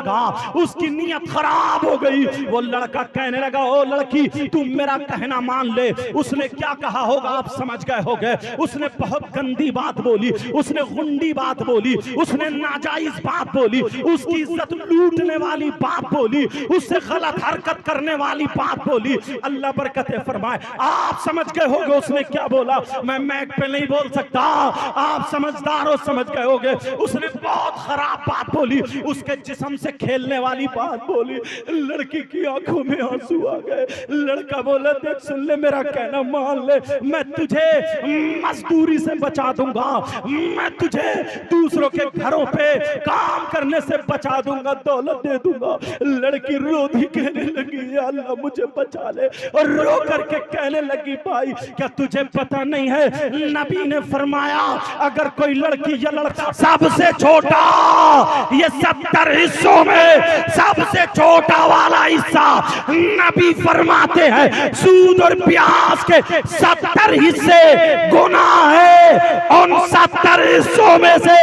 लगा, उसकी नीयत खराब हो गई। वो लड़का कहने लगा, ओ लड़की तुम मेरा कहना मान ले। उसने क्या कहा होगा आप समझ गए होगे। उसने बहुत गंदी बात बोली, उसने गुंडी बात बोली, उसने नाजायज बात बोली, उसकी इज्जत लूटने वाली बात बोली, उससे गलत हरकत करने वाली बात बोली। अल्लाह बरकतें फरमाए। आप समझ गए होगे उसने क्या बोला। मैं मैक पे नहीं बोल सकता, आप समझदार हो, समझ गए होगे। उसने बहुत खराब बात बोली, उसके जिस्म से खेलने वाली बात बोली। लड़की की आंखों में आंसू आ गए। लड़का बोला, देख सुन ले, मेरा कहना मान ले, मैं तुझे मजदूरी से बचा दूंगा, मैं तुझे दूसरों के घरों पे काम करने से बचा दूंगा, दौलत दे दूंगा। लड़की रोधी कहने लगी, या अल्लाह मुझे बचा ले। और रो करके कहने लगी, भाई क्या तुझे पता नहीं है, नबी ने फरमाया अगर कोई लड़की या लड़का सबसे छोटा, ये 70 हिस्सों में सबसे छोटा वाला हिस्सा नबी फरमाते हैं सूद और प्याज के 70 हिस्से गुनाह है। उन 70 हिस्सों में से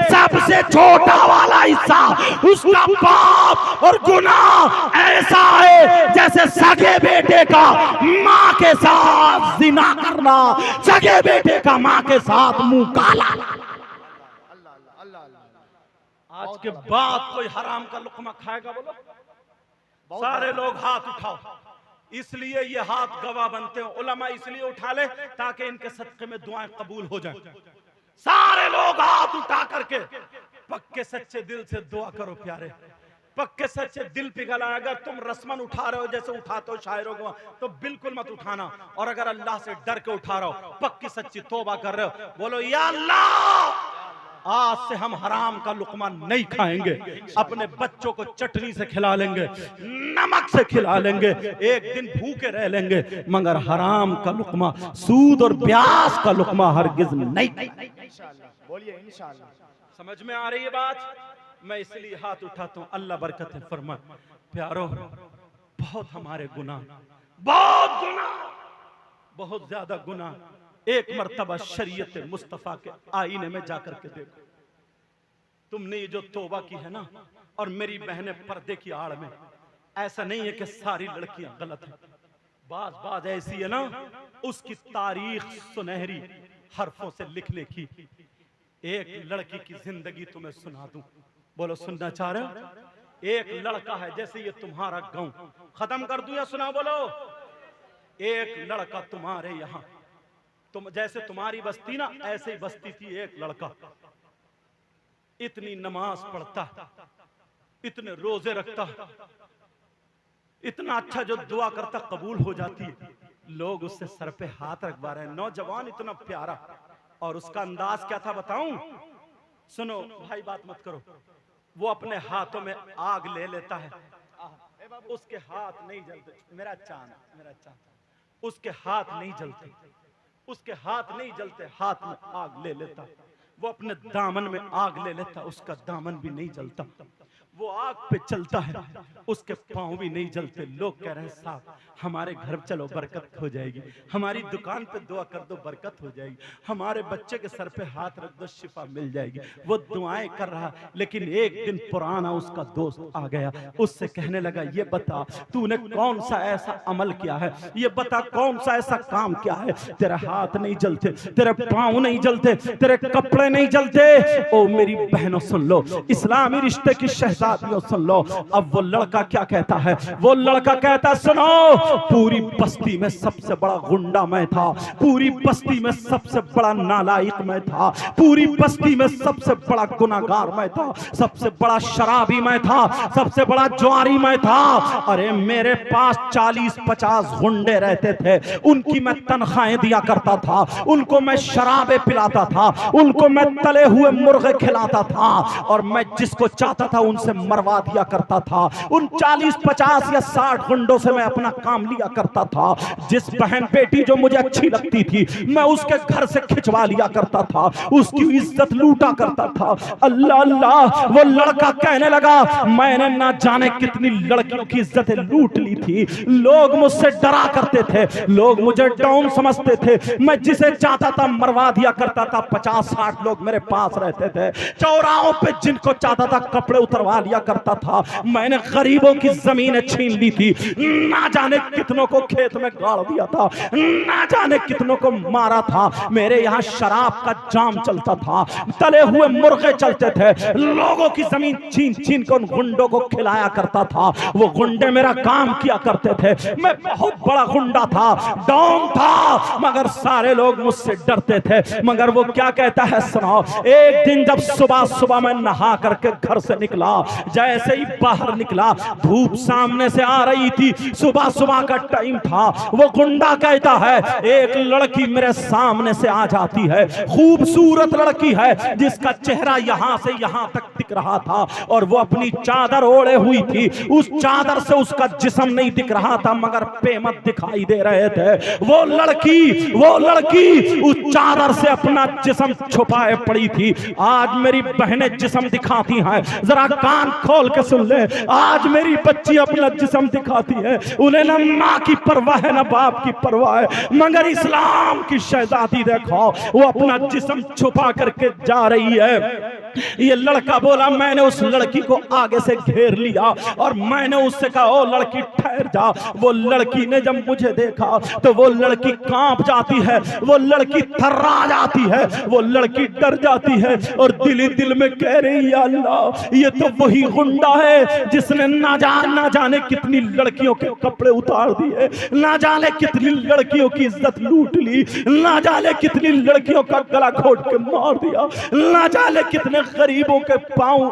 सबसे छोटा वाला हिस्सा उसका पाप और गुनाह ऐसा है जैसे सगे बेटे का माँ के साथ जिना करना, सगे बेटे का माँ के साथ मुंह काला। आज के बाद कोई हराम का लुकमा खाएगा बोलो, सारे लोग हाथ उठाओ। इसलिए ये हाथ गवाह बनते हैं, उलमा इसलिए उठा ले ताकि इनके सदक़े में दुआएं कबूल हो जाएं। सारे लोग हाथ उठा करके पक्के सच्चे दिल से दुआ करो प्यारे, पक्के सच्चे दिल पिघला। अगर तुम रस्मन उठा रहे हो जैसे उठाते हो शायरों को, तो बिल्कुल मत उठाना। और अगर अल्लाह से डर के उठा रहे हो, पक्की सच्ची तौबा कर रहे हो, बोलो या अल्लाह आज से हम हराम का लुकमा नहीं खाएंगे, अपने बच्चों को चटनी से खिला लेंगे, नमक से खिला लेंगे, एक दिन भूखे रह लेंगे, मगर हराम का लुकमा, सूद और ब्याज का लुकमा हरगिज नहीं। बोलिए इंशाअल्लाह। समझ में आ रही है बात। मैं इसलिए हाथ उठाता हूँ, अल्लाह बरकत फरमाए। प्यारो बहुत हमारे गुनाह, बहुत गुनाह, बहुत ज्यादा गुनाह। एक मर्तबा शरीयत मुस्तफा के आईने में जाकर के देखो, तुमने ये जो तौबा की है ना, और मेरी बहनें पर्दे की आड़ में, ऐसा नहीं है कि सारी लड़कियां गलत हैं, बाज ऐसी है ना, उसकी तारीख सुनहरी हरफों से लिखने की। एक लड़की की जिंदगी तुम्हें सुना दूं, बोलो सुनना चाह रहे हो। एक लड़का है, जैसे ये तुम्हारा गांव, खत्म कर दूं या सुना, बोलो। एक लड़का तुम्हारे यहाँ, तुम जैसे तुम्हारी बस्ती ना, ऐसे ही बस्ती थी। एक लड़का इतनी नमाज पढ़ता, इतने रोजे रखता, इतना अच्छा जो दुआ करता कबूल हो जाती है। लोग उससे सर पे हाथ रखवा रहे हैं, नौजवान इतना प्यारा। और उसका अंदाज क्या था बताऊं, सुनो भाई, बात मत करो। वो अपने हाथों में आग ले लेता है, उसके हाथ नहीं जलते, मेरा चांद, मेरा चांद, उसके हाथ नहीं जलते, उसके हाथ नहीं जलते, हाथ में आग ले लेता। वो अपने दामन में आग ले लेता, उसका दामन भी नहीं जलता। वो आग पे चलता है, उसके पांव भी नहीं जलते। लोग कह रहे हैं साहब हमारे घर चलो बरकत हो जाएगी, हमारी दुकान पे दुआ कर दो बरकत हो जाएगी, हमारे बच्चे के सर पे हाथ रख दो शिफा मिल जाएगी। वो दुआएं कर रहा, लेकिन एक दिन पुराना उसका दोस्त आ गया, उससे कहने लगा ये बता तूने कौन सा ऐसा अमल किया है, ये बता कौन सा ऐसा काम किया है, तेरा हाथ नहीं जलते, तेरे पांव नहीं जलते, तेरे कपड़े नहीं जलते। ओ मेरी बहनों सुन लो, इस्लामी रिश्ते की शहजादियों सुन लो। अब वो लड़का क्या कहता है, वो लड़का कहता सुनो, पूरी बस्ती में सबसे बड़ा गुंडा मैं था, पूरी बस्ती में सबसे बड़ा नालायक मैं था, पूरी बस्ती में सबसे बड़ा गुनाहगार मैं था, सबसे बड़ा शराबी मैं था, सबसे बड़ा जुआरी मैं था। अरे मेरे पास 40-50 गुंडे रहते थे, उनकी मैं तनख्वाहें दिया करता था, उनको मैं शराबे पिलाता था, उनको मैं तले हुए मुर्गे खिलाता था, और मैं जिसको चाहता था उनसे मरवा दिया करता था। उन 40-50 या 60 गुंडों से मैं अपना काम लिया करता था। जिस बहन बेटी जो मुझे अच्छी लगती थी, मैं उसके घर से खिंचवा लिया करता था, उसकी इज्जत लूटा करता था। अल्लाह अल्लाह, वो लड़का कहने लगा मैंने ना जाने कितनी लड़कियों की इज्जतें लूट ली थी। लोग मुझसे डरा करते थे, लोग मुझे डाउन समझते थे, मैं जिसे चाहता था मरवा दिया करता था। 50-60 लोग मेरे पास रहते थे, चौराहों पे जिनको चाहता था कपड़े उतरवा लिया करता था, मैंने गरीबों की जमीनें छीन ली थी, ना जाने कितनों को खेत में गाड़ दिया था, ना जाने कितनों को मारा था। मेरे यहाँ शराब का जाम चलता था, तले हुए मुर्गे चलते थे, लोगों की जमीन छीन छीन कर उन गुंडों को खिलाया करता था। वो गुंडे मेरा काम किया करते थे, मैं बहुत बड़ा गुंडा था, डॉन था, मगर सारे लोग मुझसे डरते थे। मगर वो क्या कहता है सुनाओ, एक दिन जब सुबह सुबह मैं नहा करके घर से निकला, जैसे ही बाहर निकला धूप सामने से आ रही थी, सुबह सुबह का टाइम था। वो गुंडा कहता है एक लड़की मेरे सामने से आ जाती है, खूबसूरत लड़की है जिसका चेहरा यहां से यहां तक दिख रहा था और वो अपनी चादर ओढ़े हुई थी, उस चादर से उसका जिस्म नहीं दिख रहा था मगर पेमत दिखाई दे रहे थे। वो लड़की उस चादर से अपना जिस्म छुपाए पड़ी थी। आज मेरी बहनें जिस्म दिखाती हैं, जरा कान खोल के सुन ले, आज मेरी बच्ची अपना जिस्म दिखाती है, उन्हें ना माँ की परवाह है ना बाप की परवाह है, मगर इस्लाम की शहजादी देखो वो अपना जिस्म छुपा करके जा रही है। ये लड़का बोला, मैंने उस लड़की को आगे से घेर लिया और मैंने उससे कहा ओ लड़की ठहर जा। वो लड़की ने जब मुझे देखा तो वो लड़की कांप जाती है, वो लड़की थर्रा जाती है, वो लड़की डर जाती है और दिल ही दिल में कह रही है अल्लाह ये तो वही गुंडा है जिसने ना जाने कितनी लड़कियों के कपड़े उतार दिए, ना जाने कितनी लड़कियों की इज्जत लूट ली, ना जाने कितनी लड़कियों का गला घोट के मार दिया, ना जाने कितने गरीबों के पांव,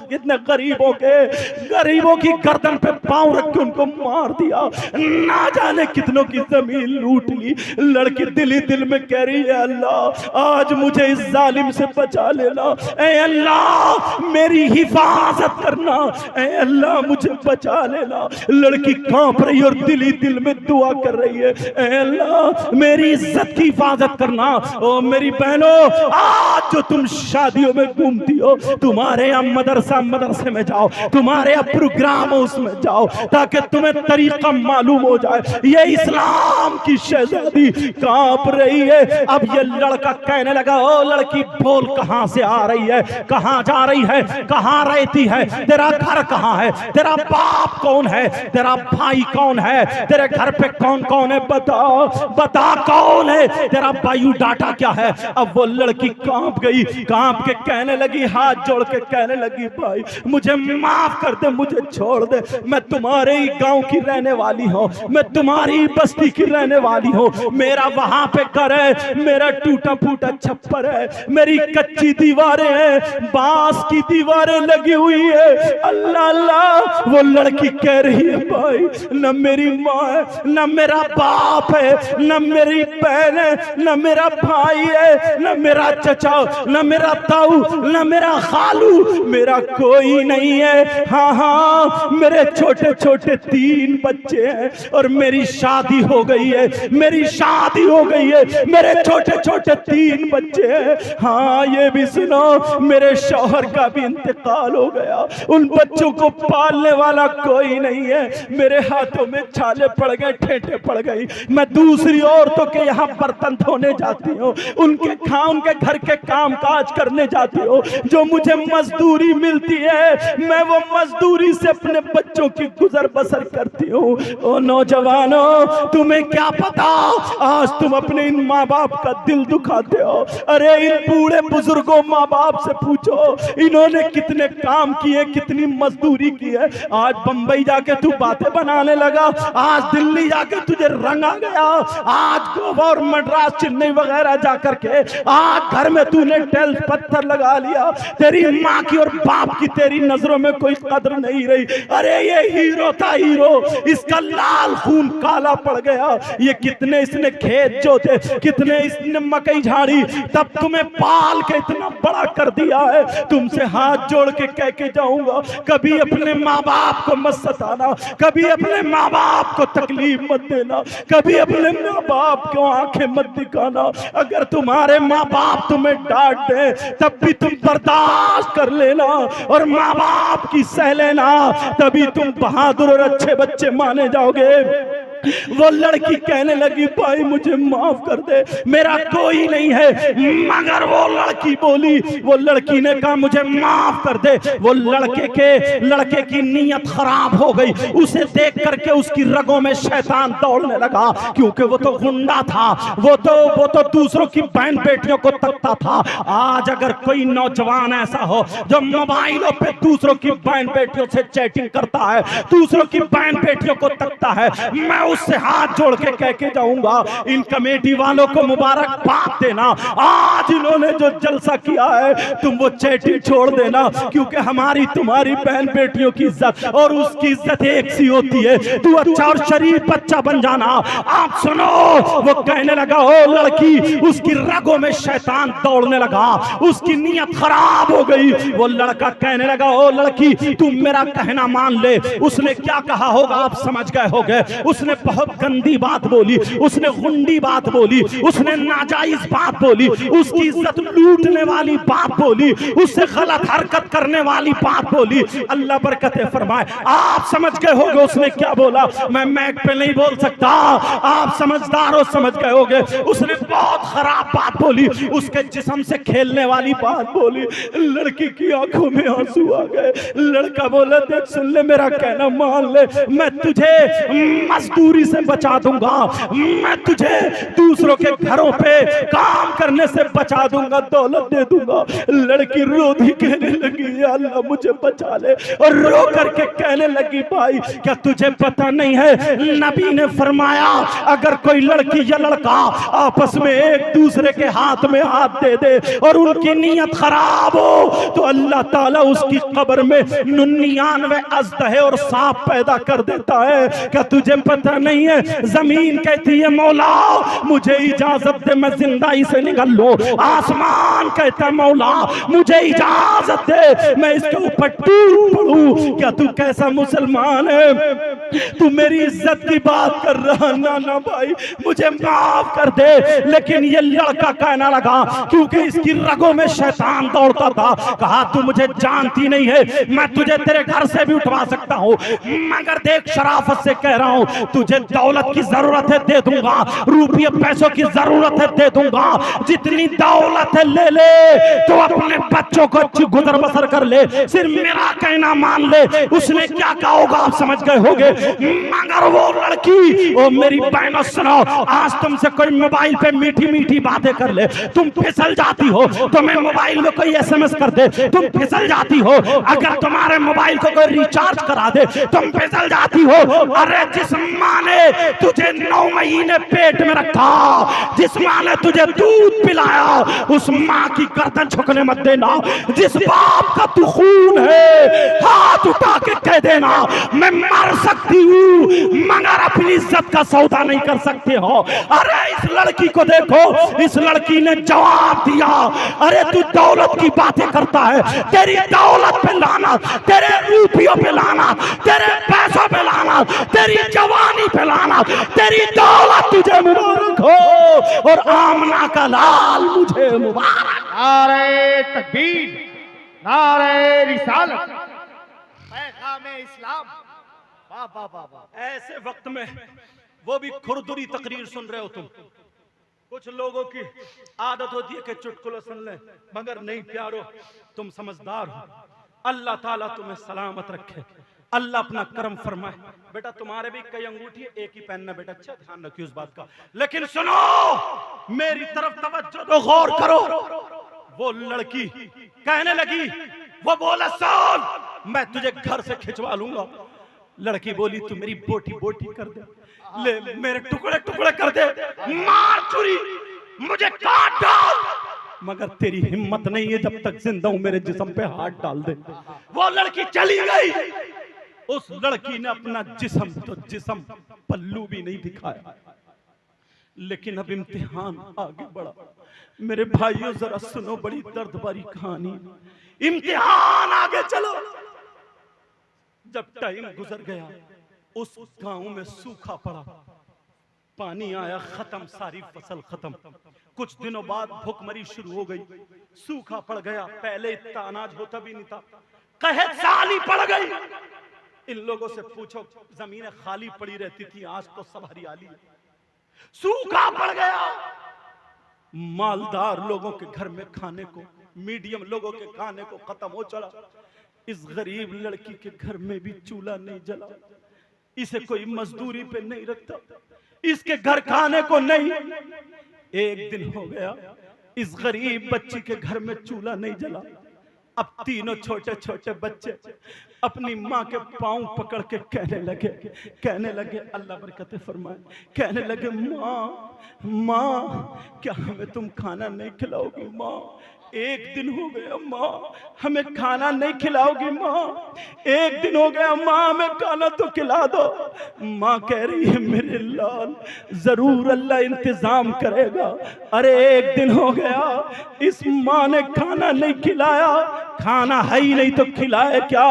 कितने गरीबों की गर्दन पे पांव रख के उनको मार दिया, ना जाने कितनों की जमीन लूट ली। लड़की दिल ही दिल में कह रही है अल्लाह आज मुझे इस जालिम से बचा लेना, ऐ अल्लाह मेरी हिफाजत करना, ऐ अल्लाह मुझे बचा लेना। लड़की कांप रही और दिल ही दिल में दुआ कर रही है, ऐ अल्लाह मेरी इज्जत की हिफाजत करना। ओ मेरी बहनों, आज जो तुम शादियों में घूमती हो, तुम्हारे यहाँ मदरसे में जाओ, तुम्हारे यहाँ प्रोग्राम उसमें जाओ ताकि तुम्हें तरीका मालूम हो जाए। ये इस्लाम की शहजादी कांप रही है। अब ये लड़का कहने लगा ओ लड़की बोल कहां से आ रही है, कहां जा रही है, कहां रहती है, तेरा घर कहां है, तेरा बाप कौन है, तेरा भाई कौन है, तेरे घर पे कौन कौन है, बता कौन है, तेरा बायोडाटा क्या है। अब वो लड़की कांप गई, कांप के कहने लगी, हाथ जोड़ के कहने लगी भाई मुझे माफ कर दे, मुझे छोड़ दे, मैं तुम्हारे ही गांव की रहने वाली हूँ, मैं तुम्हारी बस्ती की रहने वाली हूँ, मेरा वहां पे घर है, मेरा टूटा फूटा छप्पर है, मेरी कच्ची दीवारें हैं, बांस की दीवारें लगी हुई है। अल्लाह अल्लाह वो लड़की कह रही है भाई न मेरी माँ है, न मेरा बाप है, न मेरी बहन है, न मेरा भाई है, न मेरा चचा, न मेरा ताऊ, न मेरा खालू, मेरा कोई नहीं है। हाँ मेरे छोटे छोटे 3 बच्चे हैं और मेरी शादी हो गई है, मेरी शादी हो गई है, मेरे छोटे छोटे 3 बच्चे हैं। हाँ ये भी सुनो मेरे शौहर का भी इंतकाल हो गया, उन बच्चों को पालने वाला कोई नहीं है, मेरे हाथों में छाले पड़ गए, ठेठे पड़ गई, मैं दूसरी औरतों के यहाँ बर्तन धोने जाती हूँ, उनके घर के काम काज करने जाती हूँ, जो मुझे मजदूरी मिलती है मैं वो मजदूरी से अपने बच्चों की गुजर बसर करती हूँ। ओ नौजवानों तुम्हें क्या पता आज तुम अपने इन माँ बाप का दिल दुखाते हो। अरे इन बूढ़े बुजुर्गों माँ बाप से पूछो इन्होंने कितने काम किए, कितनी मजदूरी की है। आज बंबई जाके तू बातें बनाने लगा, आज दिल्ली जाके तुझे रंग आ गया, आज गोवा और मद्रास चेन्नई वगैरह जाकर के आज घर में तूने टेल पत्थर लगा लिया, तेरी माँ की और बाप की तेरी नजरों में कोई कदर नहीं रही। अरे ये हीरो था हीरो, इसका लाल खून काला पड़ गया, ये कितने इसने खेत जोते, कितने इसने मकई झाड़ी, तब तुम्हें पाल के इतना बड़ा कर दिया है। तुमसे हाथ जोड़ के कह के जाऊंगा कभी अपने माँ बाप को मत सताना, कभी अपने माँ बाप को तकलीफ मत देना, कभी अपने माँ बाप को आंखें मत दिखाना। अगर तुम्हारे माँ बाप तुम्हें डांट दे तब भी तुम बर्दाश्त कर लेना और माँ बाप की सह लेना, तभी तुम बहादुर और अच्छे बच्चे माने जाओगे। वो लड़की कहने लगी भाई मुझे माफ कर दे, मेरा कोई नहीं है। मगर वो लड़की बोली, वो लड़की ने कहा मुझे माफ कर दे। वो लड़के की नीयत खराब हो गई। उसे देख करके उसकी रगों में शैतान दौड़ने लगा, क्योंकि वो तो गुंडा था, वो तो दूसरों की बहन बेटियों को तकता था। आज अगर कोई नौजवान ऐसा हो जो मोबाइलों पे दूसरों की बहन बेटियों से चैटिंग करता है, दूसरों की बहन बेटियों को तकता है, मैं उससे हाथ जोड़ के कह के जाऊंगा इन कमेटी वालों को मुबारकबाद देना। आज इन्होंने जो जलसा किया है तुम वो चैटिंग छोड़ देना, क्योंकि हमारी तुम्हारी बहन बेटियों की इज्जत और उसकी इज्जत एक सी होती है। तू अच्छा और शरीफ बच्चा बन जाना। आप सुनो, वो कहने लगा ओ लड़की, उसकी रगों में शैतान दौड़ने लगा, उसकी नीयत खराब हो गई। वो लड़का कहने लगा ओ लड़की तुम मेरा कहना मान ले। उसने क्या कहा होगा आप समझ गए होगे। उसने बहुत गंदी बात बोली, उसने गुंडी बात बोली, उसने नाजायज बात बोली, उसकी इज्जत लूटने वाली बात बोली, उससे गलत हरकत करने वाली बात बोली। अल्लाह बरकत फरमाए। आप समझ गए होगे उसने क्या बोला। मैं मैक पे नहीं बोल सकता, आप समझदार हो, समझ गए होगे। उसने बहुत खराब बात बोली, उसके जिस्म से खेलने वाली बात बोली। लड़की की आंखों में आंसू आ गए। लड़का बोला देख सुन ले, मेरा कहना मान ले, मैं तुझे मजदूरी से बचा दूंगा, मैं तुझे दूसरों के घरों पे काम करने से बचा दूंगा, दौलत दे दूंगा। लड़की रोधी कहने लगी या अल्लाह मुझे बचा ले, और रो करके कहने लगी भाई क्या तुझे पता नहीं है नबी ने फरमाया अगर कोई लड़की या लड़का आपस में एक दूसरे के हाथ में हाथ दे दे और उनकी नीयत खराब हो तो अल्लाह ताला उसकी कब्र में 99 अज़दहे और सांप पैदा कर देता है। क्या तुझे पता नहीं है। जमीन कहती है मौला मुझे इजाजत दे मैं जिंदाई से निकल लूं। आसमान कहता है मौला मुझे इजाजत दे मैं इसके ऊपर टूट पड़ूं। क्या तू कैसा मुसलमान है, तू मेरी इज्जत की बात कर रहा। ना ना भाई मुझे माफ कर दे। लेकिन ये लड़का कहना लगा क्योंकि इसकी रगों में शैतान दौड़ता था, कहा तू मुझे जानती नहीं है, मैं तुझे तेरे घर से भी उठवा सकता हूँ, मगर देख शराफत से कह रहा हूँ तुझे दौलत की जरूरत है दे दूंगा, रुपये पैसों की जरूरत है दे दूंगा, जितनी दौलत है ले ले, तो अपने बच्चों को अच्छी गुजर बसर कर ले, सिर्फ मेरा कहना मान ले। उसने क्या कहा होगा आप समझ गए होगे। मगर वो लड़की, ओ मेरी बहनों सुनो, आज तुमसे कोई मोबाइल पे मीठी मीठी बातें कर ले, तुम फिसल जाती हो। तुम्हें मोबाइल में कोई SMS कर दे, तुम फिसल जाती हो। अगर तुम्हारे मोबाइल को कोई रिचार्ज करा दे, तुम फिसल जाती हो। अरे जिस माँ ने तुझे 9 महीने पेट में रखा, जिस माँ ने तुझे दूध पिलाया, उस माँ की गर्दन झुकने मत देना। जिस बाप का तू खून है हाथ उठा के कह देना मैं मर सकती हूँ मगर अपनी इज्जत का सौदा नहीं कर सकते हो। अरे इस लड़की को देखो, इस लड़की ने जवाब दिया अरे तू दौलत की बातें करता है, तेरी दौलत पे लाना, तेरे रुपयों पे लाना, तेरे पैसों पे लाना, तेरी जवानी पे लाना, तेरी दौलत तुझे मुबारक हो और आमना का लाल मुझे मुबारक। नारे तकबीर, नारे रिसालत, पैगामे इस्लाम। वाह वाह वाह वाह। ऐसे वक्त में वो भी खुरदुरी तकरीर सुन रहे हो तुम। कुछ लोगों की आदत होती है कि चुटकुले सुन ले, मगर नहीं प्यारो तुम समझदार हो। अल्लाह ताला तुम्हें सलामत रखे, अल्लाह अपना करम फरमाए। बेटा तुम्हारे भी कई अंगूठी है, एक ही पहनना बेटा, अच्छा ध्यान रखिए उस बात का। लेकिन सुनो मेरी तरफ तवज्जो दो, गौर करो। वो लड़की कहने लगी, वो बोला सुन मैं तुझे घर से खिंचवा लूंगा। लड़की बोली तू मेरी बोटी बोटी कर दे, ले मेरे टुकड़े टुकड़े कर दे, मार चुरी मुझे काट डाल, मगर तेरी हिम्मत नहीं है जब तक जिंदा हूं मेरे जिस्म पे हाथ डाल दे। वो लड़की चली गई। उस लड़की ने अपना जिस्म तो जिस्म पल्लू भी नहीं दिखाया। लेकिन अब इम्तिहान आगे बढ़ा। मेरे भाइयों जरा सुनो, बड़ी दर्द भरी कहानी। इम्तिहान आगे चलो। जब टाइम गुजर गया, उस गांव में सूखा पड़ा, पानी आया, खत्म, सारी फसल खत्म। कुछ दिनों बाद भूखमरी शुरू हो गई, सूखा पड़ गया। पहले इतना अनाज होता भी नहीं था, कहत साली पड़ गई। इन लोगों से पूछो, जमीनें खाली पड़ी रहती थी, आज तो सब हरियाली है। सूखा पड़ गया, मालदार लोगों के घर में खाने को, मीडियम लोगों के खाने को खत्म हो चला। इस गरीब लड़की के घर में भी चूल्हा नहीं जला, इसे कोई मजदूरी पे नहीं रखता, इसके घर खाने को नहीं। एक दिन हो गया, इस गरीब बच्ची के घर में चूल्हा नहीं जला। अब तीनों छोटे छोटे बच्चे अपनी माँ के पांव पकड़ के कहने लगे अल्लाह बरकत फरमाए, कहने लगे माँ क्या हमें तुम खाना नहीं खिलाओगी माँ? एक दिन हो गया माँ, हमें खाना नहीं खिलाओगी माँ? एक दिन हो गया माँ, हमें खाना तो खिला दो। माँ कह रही है मेरे लाल, जरूर अल्लाह इंतजाम करेगा। अरे एक दिन हो गया, इस माँ ने खाना नहीं खिलाया, खाना है ही नहीं तो खिलाए क्या?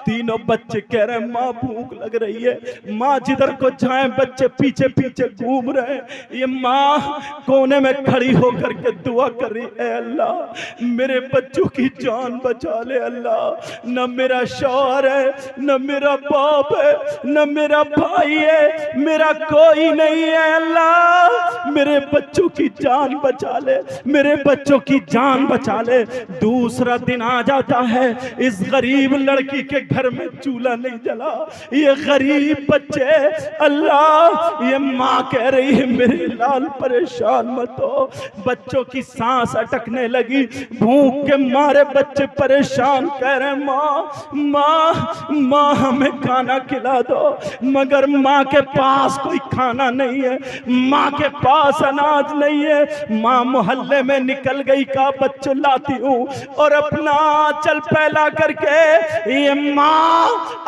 तीनों बच्चे कह रहे हैं माँ भूख लग रही है। माँ जिधर को जाए बच्चे पीछे पीछे घूम रहे हैं। ये माँ कोने में खड़ी होकर के दुआ कर रही है, अल्लाह मेरे बच्चों की जान बचा ले अल्लाह। न मेरा शौहर है, न मेरा बाप है, न मेरा भाई है, मेरा कोई नहीं है अल्लाह, मेरे बच्चों की जान बचा ले, मेरे बच्चों की जान बचा ले। दूसरा दिन आ जाता है, इस गरीब लड़की के घर में चूल्हा नहीं जला। ये गरीब बच्चे, अल्लाह ये माँ कह रही है मेरे लाल परेशान मत हो। बच्चों की सांस अटकने लगी, भूख के मारे बच्चे परेशान कह रहे माँ हमें खाना खिला दो। मगर माँ के पास कोई खाना नहीं है, माँ के पास अनाज नहीं है। माँ मोहल्ले में निकल गई, का बच्चे लाती हूँ और अपना आंचल फैला करके, ये माँ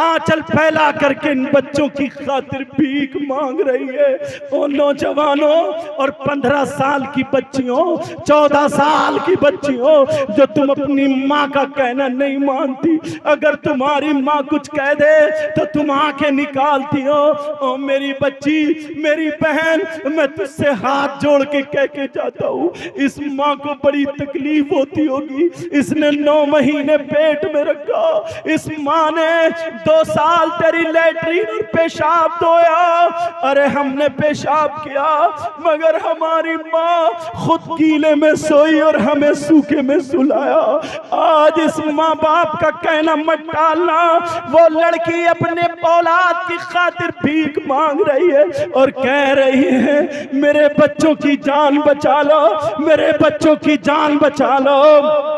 आंचल फैला करके इन बच्चों की खातिर भीख मांग रही है। ओ नौजवानों और 15 साल की बच्चियों, 14 साल की बच्चियों, जो तुम अपनी माँ का कहना नहीं मानती, अगर तुम्हारी माँ कुछ कह दे तो तुम आंखें निकालती हो। ओ मेरी बच्ची, मेरी बहन, मैं तुझसे हाथ जोड़ के कह के जाता हूँ, इस माँ को बड़ी तकलीफ होती होगी। इसने 9 महीने पेट में रखा, इस माँ ने 2 साल तेरी लैट्रीन और पेशाब धोया। अरे हमने पेशाब किया, मगर हमारी माँ खुद गीले में सोई और हमें सूखे में सुलाया। आज इस माँ बाप का कहना मत टालना। वो लड़की अपने औलाद की खातिर भीख मांग रही है और कह रही है मेरे बच्चों की जान बचा लो, मेरे बच्चों की जान बचा लो।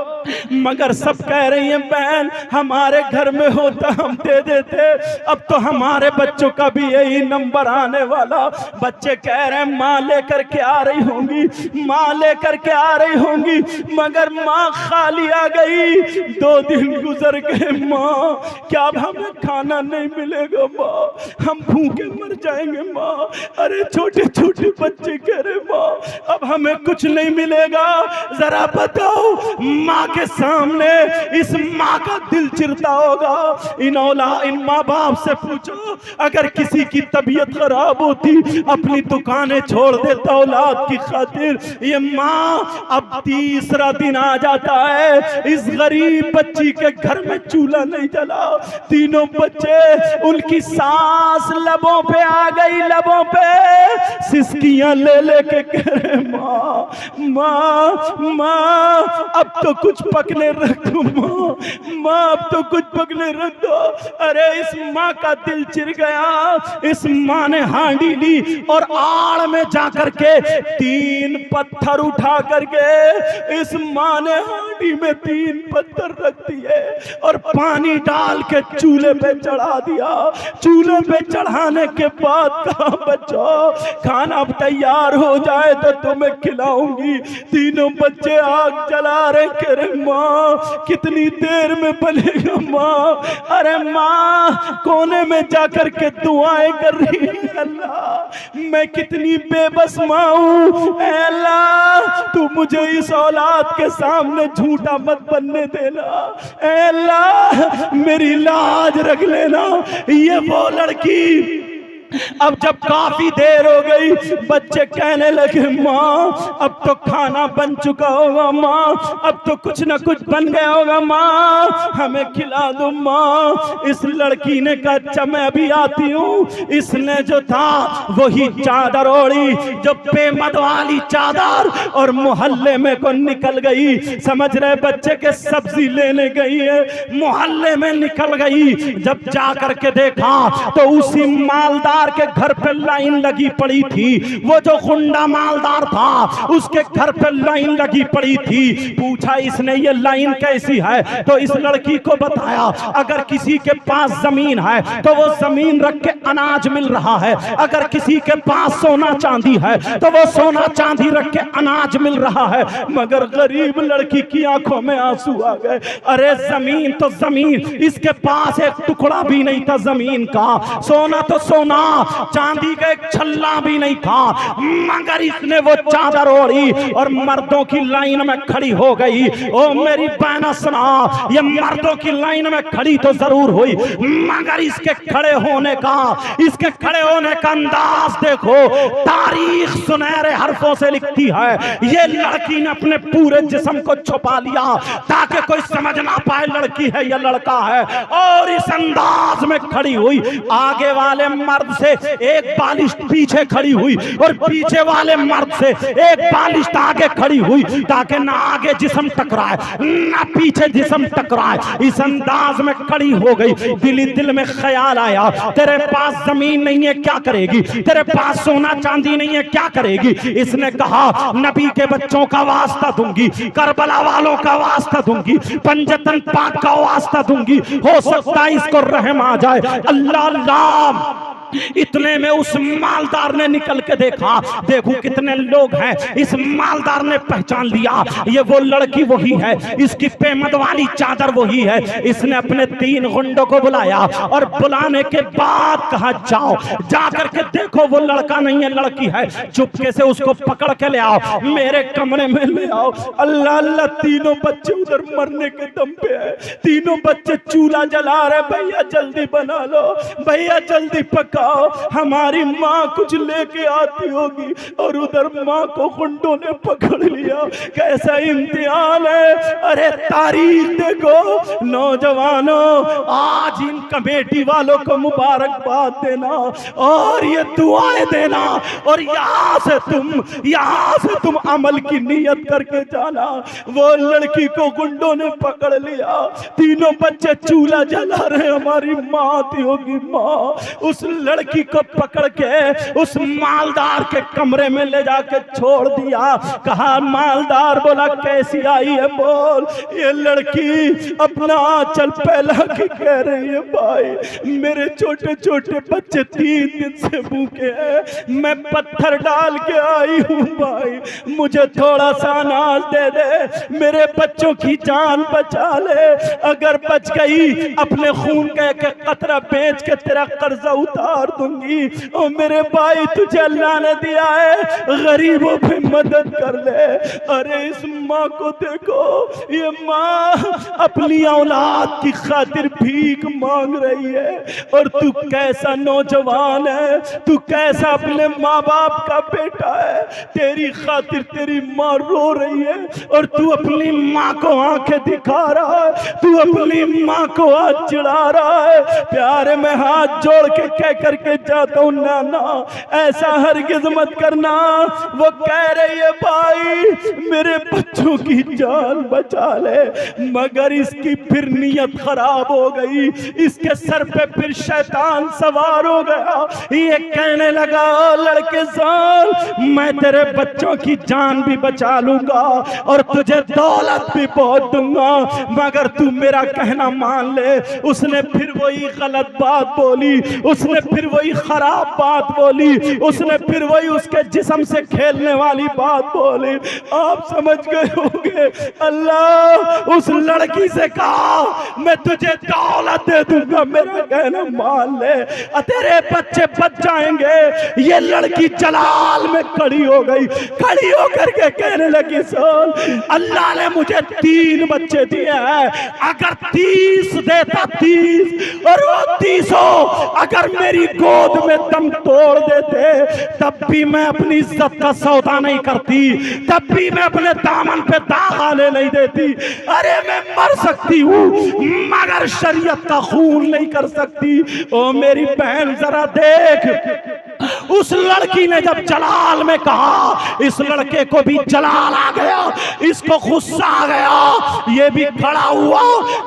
मगर सब कह रही हैं बहन हमारे घर में होता हम दे देते, अब तो हमारे बच्चों का भी यही नंबर आने वाला। बच्चे कह रहे हैं माँ लेकर के आ रही होंगी, माँ लेकर के आ रही होंगी, मगर माँ खाली आ गई। 2 दिन गुजर गए, माँ क्या अब हमें खाना नहीं मिलेगा माँ, हम भूखे मर जाएंगे माँ। अरे छोटे छोटे बच्चे कह रहे माँ अब हमें कुछ नहीं मिलेगा, जरा बताओ। माँ के सामने इस माँ का दिल चिरता होगा। इन माँ बाप से पूछो, अगर किसी की तबीयत खराब होती अपनी दुकानें छोड़ देता औलाद की खातिर। ये माँ अब तीसरा दिन आ जाता है, इस गरीब बच्ची के घर में चूल्हा नहीं जला। तीनों बच्चे, उनकी सांस लबों पे आ गई, लबों पे सिसकियां ले लेके कह रहे माँ अब तो कुछ पकने रख दो माँ अब तो कुछ पकने रख दो। अरे इस माँ का दिल चिर गया। इस माँ ने हांडी ली और आड़ में जाकर के 3 पत्थर उठा करके इस माँ ने हांडी में 3 पत्थर रख दिए और पानी डाल के चूल्हे पे चढ़ा दिया। चूल्हे पे चढ़ाने के बाद कहा बच्चों खाना तैयार हो जाए तो तुम्हें खिलाऊंगी। तीनों बच्चे आग जला रहे, कह रहे माँ कितनी देर में बनेगा माँ। अरे माँ कोने में जाकर के दुआएं कर रही है, अल्लाह मैं कितनी बेबस माँ हूँ, अल्लाह तू मुझे इस औलाद के सामने झूठा मत बनने देना, अल्लाह मेरी लाज रख लेना। ये वो लड़की अब जब काफी देर हो गई, बच्चे कहने लगे माँ अब तो खाना बन चुका होगा, माँ अब तो कुछ न कुछ बन गया होगा, माँ हमें खिला दो माँ। इस लड़की ने कहा अच्छा मैं अभी आती हूँ। इसने जो था वही चादर ओढ़ी, जो पेमद वाली चादर, और मोहल्ले में को निकल गई। समझ रहे बच्चे के सब्जी लेने गई है, मोहल्ले में निकल गई। जब जा करके देखा तो उसी मालदार के घर पे लाइन लगी पड़ी थी। वो जो गुंडा मालदार था उसके घर पे लाइन लगी पड़ी थी। पूछा इसने ये लाइन कैसी है, तो इस लड़की को बताया अगर किसी के पास जमीन है तो वो जमीन रख के अनाज मिल रहा है, अगर किसी के पास सोना चांदी है तो वो सोना चांदी रख के अनाज मिल रहा है। मगर गरीब लड़की की आंखों में आंसू आ गए। अरे जमीन तो जमीन, इसके पास एक टुकड़ा भी नहीं था जमीन का, सोना तो सोना, चांदी का एक छल्ला भी नहीं था। मगर इसने वो चादर ओढ़ी और मर्दों की लाइन में खड़ी हो गई। ओ मेरी बहना सुना, ये मर्दों की लाइन में खड़ी तो जरूर हुई, मगर इसके खड़े होने का अंदाज देखो। तारीख सुनहरे हरफों से लिखती है ये लड़की ने अपने पूरे जिस्म को छुपा लिया ताकि कोई समझ ना पाए लड़की है या लड़का है, और इस अंदाज में खड़ी हुई। आगे वाले मर्द से एक बालिश्त पीछे खड़ी हुई और पीछे वाले मर्द से एक बालिश्त आगे खड़ी हुई, ताकि ना आगे जिस्म टकराए ना पीछे जिस्म टकराए। इस अंदाज में खड़ी हो गई। दिल में ख्याल आया तेरे पास जमीन नहीं है क्या करेगी, तेरे पास सोना चांदी नहीं है क्या करेगी। इसने कहा नबी के बच्चों का वास्ता दूंगी, करबला वालों का वास्ता दूंगी, पंजतन पाक का वास्ता दूंगी, हो सकता है इसको रहम आ जाए। अल्लाह अल्लाह। इतने में उस मालदार ने निकल के देखा, देखो कितने लोग हैं। इस मालदार ने पहचान लिया ये वो लड़की वही है, इसकी पेमद वाली चादर वही है। इसने अपने 3 गुंडों को बुलाया और बुलाने के बाद कहा जाओ जाकर के देखो वो लड़का नहीं है लड़की है, चुपके से उसको पकड़ के ले आओ, मेरे कमरे में ले आओ। अल्लाह अल्लाह, तीनों बच्चे उधर मरने के दम पे है, तीनों बच्चे चूल्हा जला रहे, भैया जल्दी बना लो, भैया जल्दी पका, हमारी माँ कुछ लेके आती होगी। और उधर माँ को गुंडों ने पकड़ लिया। कैसा इम्तिहान है। अरे तारीख देखो नौजवानों, आज इन कमेटी वालों को मुबारकबाद देना और ये दुआएं देना, और यहाँ से तुम अमल की नीयत करके जाना। वो लड़की को गुंडों ने पकड़ लिया, तीनों बच्चे चूल्हा जला रहे, हमारी माँ आती होगी माँ। उस लड़की को पकड़ के उस मालदार के कमरे में ले जाके छोड़ दिया। कहा मालदार बोला कैसी आई है बोल। ये लड़की अपना आंचल फैला के कह रही है भाई मेरे छोटे छोटे बच्चे 3 दिन से भूखे हैं, मैं पत्थर डाल के आई हूँ भाई, मुझे थोड़ा सा अनाज दे दे, मेरे बच्चों की जान बचा ले, अगर बच गई अपने खून का एक कतरा बेच के तेरा कर्जा उतार दूंगी। ओ मेरे भाई तुझे अल्लाह ने दिया है, गरीबों पे मदद कर ले। अरे इस माँ को देखो, ये माँ अपनी औलाद की खातिर भीख मांग रही है, और तू कैसा नौजवान है, तू कैसा अपने माँ बाप का बेटा है, तेरी खातिर तेरी माँ रो रही है और तू अपनी माँ को आंखें दिखा रहा है, तू अपनी माँ को हाथ चिढ़ा रहा है। प्यारे में हाथ जोड़ के कह करके जाता हूँ नाना ऐसा हरगिज मत करना। वो कह रही है भाई मेरे बच्चों की जान बचा ले, मगर इसकी फिर नीयत खराब हो गई, इसके सर पे फिर शैतान सवार हो गया। ये कहने लगा लड़के साल मैं तेरे बच्चों की जान भी बचा लूंगा और तुझे दौलत भी बहुत दूंगा, मगर तू मेरा कहना मान ले। उसने फिर वही गलत बात बोली, उसने फिर वही खराब बात बोली, उसने फिर वही उसके जिस्म से खेलने वाली बात बोली। आप समझ गए होंगे। अल्लाह उस लड़की से कहा मैं तुझे दौलत दे दूंगा, मेरा कहना मान ले, तेरे बच्चे बच जाएंगे। ये लड़की जलाल में खड़ी हो गई, खड़ी होकर के कहने लगी सुन अल्लाह ने मुझे 3 बच्चे दिए हैं, अगर 30 देता 30 और वो 30 अगर मेरी गोद में दम तोड़ देते, तब भी मैं अपनी इज्जत का सौदा नहीं करती, तब भी मैं अपने दामन पे दाग आने नहीं देती। अरे मैं मर सकती हूँ मगर शरीयत का खून नहीं कर सकती। ओ मेरी बहन जरा देख, उस लड़की ने जब जलाल में कहा, इस लड़के को भी जलाल आ गया, इसको गुस्सा आ गया, ये भी खड़ा हुआ,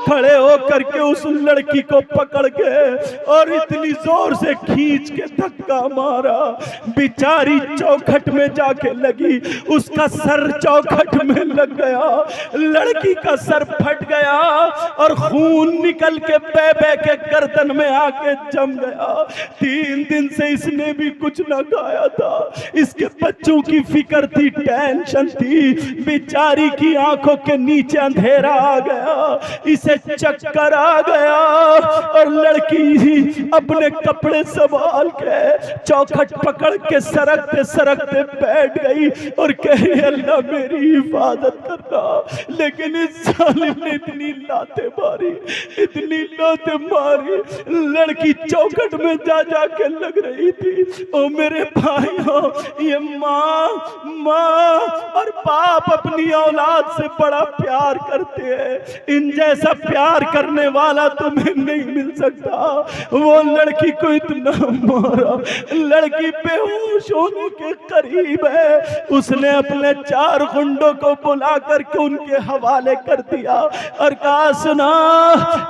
खड़े होकर के उस लड़की को पकड़ के और इतनी जोर से खींच के धक्का मारा, बेचारी चौखट में जाके लगी, उसका सर चौखट में लग गया, लड़की का सर फट गया और खून निकल के बेबे के गर्दन में आके जम गया। 3 दिन से इसने भी कुछ ना खाया था, इसके बच्चों की फिक्र थी, टेंशन थी, बेचारी की आंखों के नीचे अंधेरा आ गया, इसे चक्कर आ गया और लड़की अपने कपड़े संभाल के चौखट पकड़ के सरकते सरकते बैठ गई और कह रही अल्लाह मेरी हिफाजत करना। लेकिन इस जालिम ने इतनी लातें मारी, इतनी लातें मारी, लड़की चौखट में जा जा के लग रही थी। ओ मेरे भाइयों, ये माँ और बाप अपनी औलाद से बड़ा प्यार करते हैं, इन जैसा प्यार करने वाला तुम्हें नहीं मिल सकता। वो लड़की को इतना मारा, लड़की बेहोश होने के करीब है, उसने अपने 4 गुंडों को बुला करके उनके हवाले कर दिया और कहा सुना,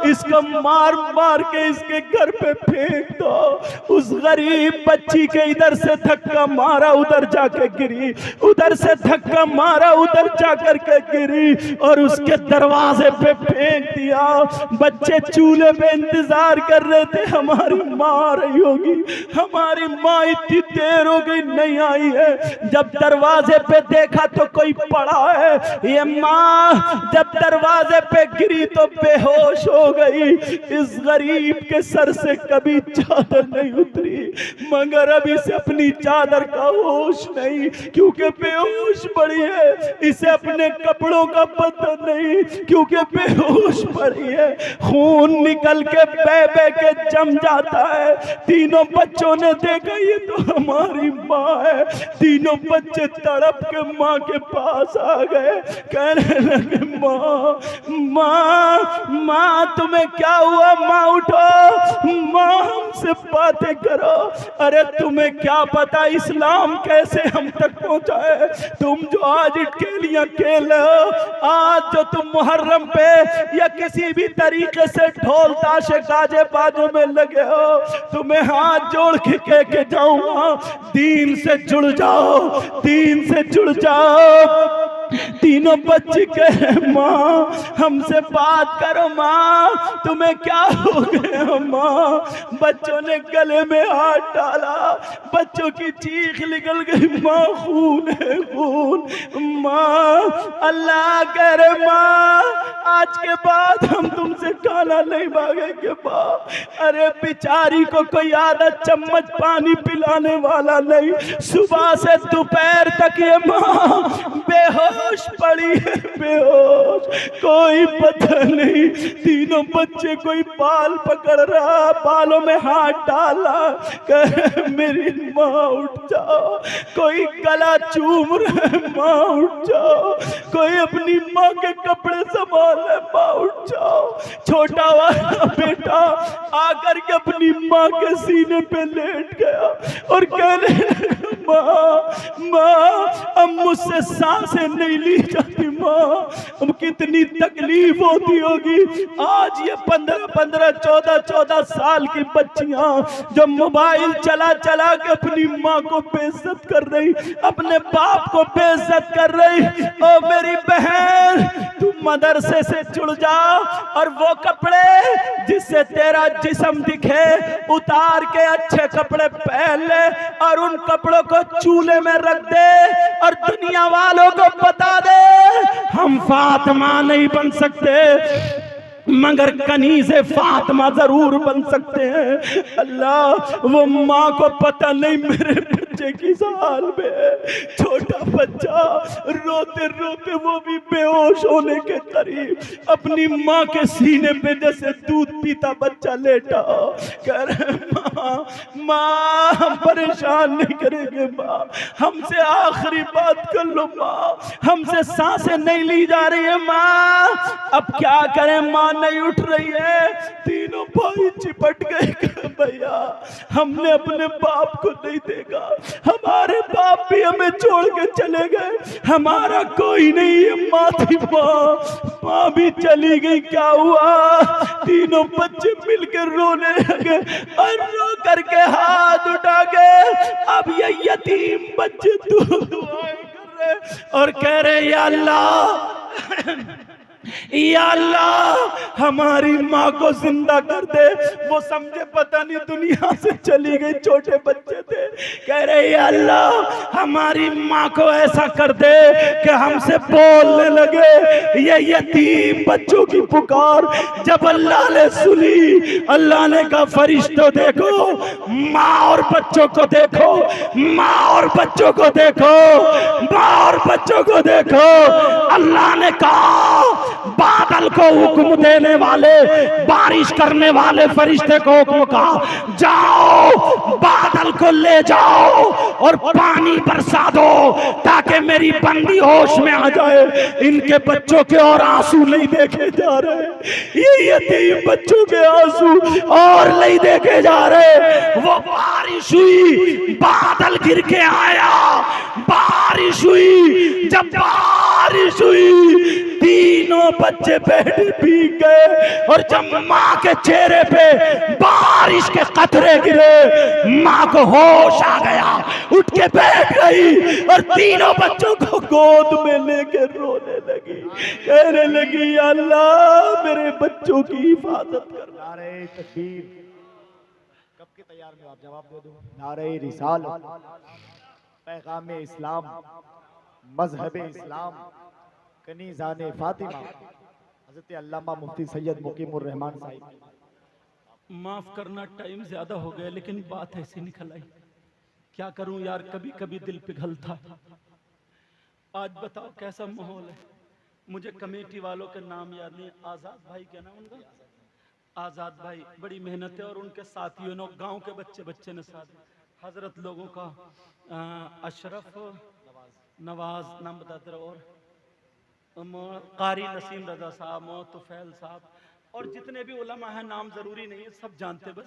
इसको मार मार के इसके घर पे फेंक दो। उस गरीब बच्ची के इधर से धक्का मारा, उधर जाके गिरी, उधर से धक्का मारा, उधर जाकर के गिरी और उसके दरवाजे पे फेंक दिया। बच्चे चूल्हे पे इंतजार कर रहे थे, हमारी माँ आ रही होगी, हमारी माँ इतनी देर हो गई नहीं आई है। जब दरवाजे पे देखा तो कोई पड़ा है, ये माँ जब दरवाजे पे गिरी तो बेहोश हो गई। इस गरीब के सर से कभी चादर नहीं उतरी, मगर अब इसे अपनी चादर का होश नहीं, क्योंकि बेहोश पड़ी है, इसे अपने कपड़ों का पता नहीं, क्योंकि बेहोश पड़ी है। खून निकल के बेबे के जम जाता है। तीनों बच्चों ने देखा ये तो हमारी माँ है, तीनों बच्चे तड़प के माँ के पास आ गए, कहने लगे माँ माँ माँ तुम्हें क्या हुआ, माँ उठो, माँ हमसे बातें करो। अरे तुम्हें क्या पता इस्लाम कैसे हम तक पहुँचा है, तुम जो आज इटकेलियाँ खेल रहे हो, आज जो तुम मुहर्रम पे या किसी भी तरीके से ढोल ताशे गाजे बाजों में लगे हो, तुम्हें हाथ जोड़ के कह के जाऊंगा दीन से जुड़ जाओ, दीन से जुड़ जाओ। तीनों बच्चे कहे माँ हमसे बात करो, माँ तुम्हें क्या हो गया माँ। बच्चों ने गले में हाथ डाला, बच्चों की चीख निकल गई, माँ खून है खून। माँ अल्लाह करे माँ आज के बाद हम तुमसे खाना नहीं मांगेंगे माँ। अरे बेचारी को कोई आधा चम्मच पानी पिलाने वाला नहीं, सुबह से दोपहर तक ये माँ बेहोश पड़ी है, बेहोश, कोई पता नहीं। तीनों बच्चे कोई बाल पकड़ रहा, बालों में हाथ डाला, कहे मेरी माँ उठ जाओ, कोई गला चूम रहा, माँ उठ जाओ, कोई अपनी माँ के कपड़े संभाल है, माँ उठ जाओ। छोटा वाला बेटा आकर के अपनी माँ के सीने पे लेट गया और कहने माँ अब मुझसे सांसें नहीं ली जाती, माँ अब कितनी तकलीफ होती होगी। आज ये 15-15, 14-14 साल की बच्चियां जो मोबाइल चला चला के अपनी माँ को बेइज्जत कर रही, अपने बाप को बेइज्जत कर रही। ओ मेरी बहन तुम मदरसे से जुड़ जाओ और वो कपड़े जिससे तेरा जिस्म दिखे उतार के अच्छे कपड़े पहन ले और उन कपड़ों को चूल्हे में रख दे और दुनिया वालों को बता दे हम फातिमा नहीं बन सकते मगर कनीज़े फातिमा जरूर बन सकते हैं। अल्लाह वो माँ को पता नहीं मेरे बच्चे की हाल में, छोटा बच्चा रोते रोते वो भी बेहोश होने के करीब अपनी माँ के सीने पे जैसे दूध पीता बच्चा लेटा, कह रहे माँ माँ हम परेशान नहीं करेंगे माँ, हमसे आखिरी बात कर लो माँ, हमसे सांसें नहीं ली जा रही है माँ, अब क्या करें माँ नहीं उठ रही है। तीनों भाई चिपट गए। भैया हमने अपने बाप को नहीं देखा, हमारे बाप भी हमें छोड़ के चले गए, हमारा कोई नहीं है। माँ थी माँ भी चली गई, क्या हुआ? तीनों बच्चे मिलकर रोने लगे और रो करके हाथ उठा गए। अब ये यतीम बच्चे दुआएं कर रहे और कह रहे या अल्लाह, या अल्लाह हमारी माँ को जिंदा कर दे। वो समझे पता नहीं दुनिया से चली गई, छोटे बच्चे थे। कह रहे या अल्लाह हमारी माँ को ऐसा कर दे कि हमसे बोलने लगे। ये यतीम बच्चों की पुकार जब अल्लाह ने सुनी, अल्लाह ने कहा फरिश्तों देखो, माँ और बच्चों को देखो, माँ और बच्चों को देखो, माँ और बच्चों को देखो। अल्लाह ने कहा बादल को हुक्म देने वाले, बारिश करने वाले फरिश्ते को हुक्म कहा जाओ बादल को ले जाओ और पानी बरसा दो ताकि मेरी बंदी होश में आ जाए। इनके बच्चों के और आंसू नहीं देखे जा रहे, ये यतीम बच्चों के आंसू और नहीं देखे जा रहे। वो बारिश हुई, बादल गिर के आया, बारिश हुई, जब बारिश हुई तीनों बच्चे बैठे भीग गए और जब माँ के चेहरे पे बारिश के कतरे गिरे, माँ को होश आ गया, उठ के बैठ गई और तीनों बच्चों को गोद में लेके रोने लगी, कहने लगी या अल्लाह मेरे बच्चों की हिफाजत कर। नारे तकबीर। कब के तैयार में आप जवाब दे दो। नारे रिसालत, पैगाम इस्लाम, मजहब इस्लाम, कनीज़ाने फातिमा, हज़रत अल्लामा मुफ्ती सैयद मुकीमुर रहमान साहिब। माफ करना टाइम ज्यादा हो गया लेकिन बात ऐसी निकल आई, क्या करूं यार, कभी कभी दिल पिघलता है। आज बताओ कैसा माहौल है। मुझे कमेटी वालों के नाम याद नहीं, आजाद भाई क्या नाम उनका, आजाद भाई बड़ी मेहनत है और उनके साथियों ने, गांव के बच्चे ने साथ, हजरत लोगों का अशरफ नवाज नाम बताते रहो, और कारी नसीम रजा साहब, तुफैल साहब और जितने भी उलमा हैं, नाम जरूरी नहीं है, सब जानते, बस